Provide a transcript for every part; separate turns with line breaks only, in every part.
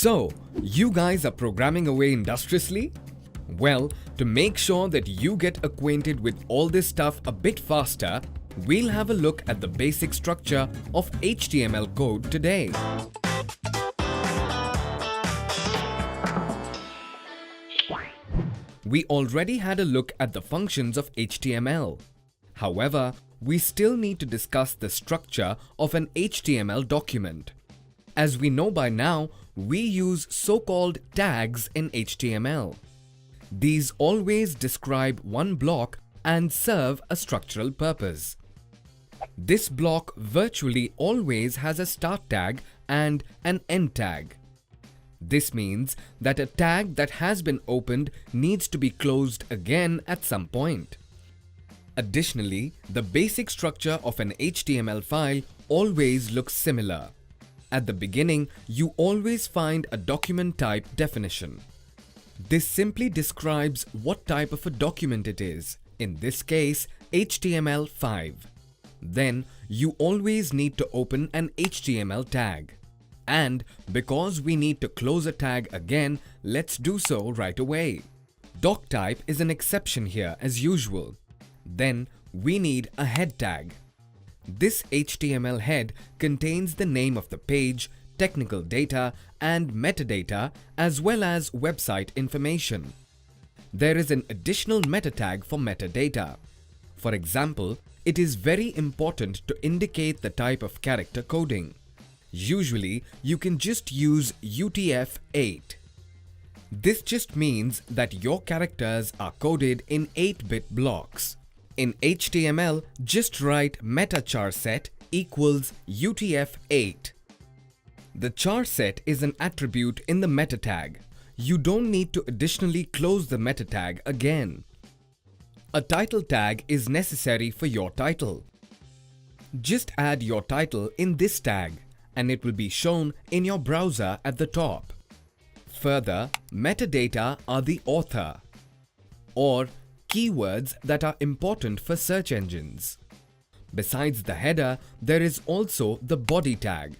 So, you guys are programming away industriously? Well, to make sure that you get acquainted with all this stuff a bit faster, we'll have a look at the basic structure of HTML code today. We already had a look at the functions of HTML. However, we still need to discuss the structure of an HTML document. As we know by now, we use so-called tags in HTML. These always describe one block and serve a structural purpose. This block virtually always has a start tag and an end tag. This means that a tag that has been opened needs to be closed again at some point. Additionally, the basic structure of an HTML file always looks similar. At the beginning, you always find a document type definition. This simply describes what type of a document it is, in this case HTML5. Then, you always need to open an HTML tag. And because we need to close a tag again, let's do so right away. Doc type is an exception here as usual. Then we need a head tag. This HTML head contains the name of the page, technical data and metadata as well as website information. There is an additional meta tag for metadata. For example, it is very important to indicate the type of character coding. Usually, you can just use UTF-8. This just means that your characters are coded in 8-bit blocks. In HTML, just write meta char set equals UTF-8. The char set is an attribute in the meta tag. You don't need to additionally close the meta tag again. A title tag is necessary for your title. Just add your title in this tag, and it will be shown in your browser at the top. Further, metadata are the author, or keywords that are important for search engines. Besides the header, there is also the body tag.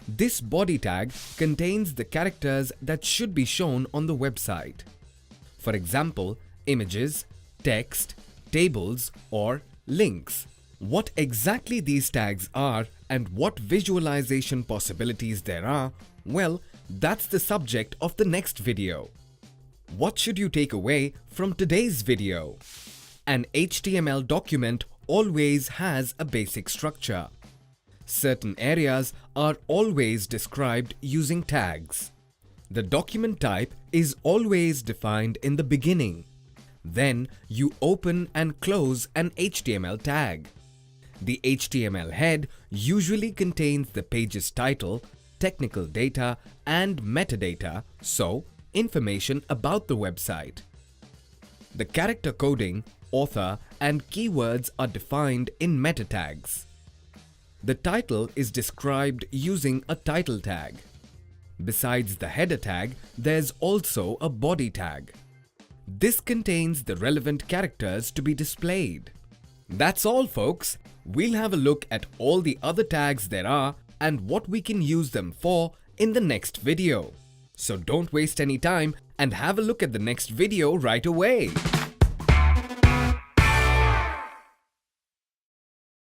This body tag contains the characters that should be shown on the website. For example, images, text, tables, or links. What exactly these tags are and what visualization possibilities there are, well, that's the subject of the next video. What should you take away from today's video? An HTML document always has a basic structure. Certain areas are always described using tags. The document type is always defined in the beginning. Then you open and close an HTML tag. The HTML head usually contains the page's title, technical data and metadata, so information about the website. The character coding, author and keywords are defined in meta tags. The title is described using a title tag. Besides the header tag, there's also a body tag. This contains the relevant characters to be displayed. That's all, folks. We'll have a look at all the other tags there are and what we can use them for in the next video. So don't waste any time and have a look at the next video right away.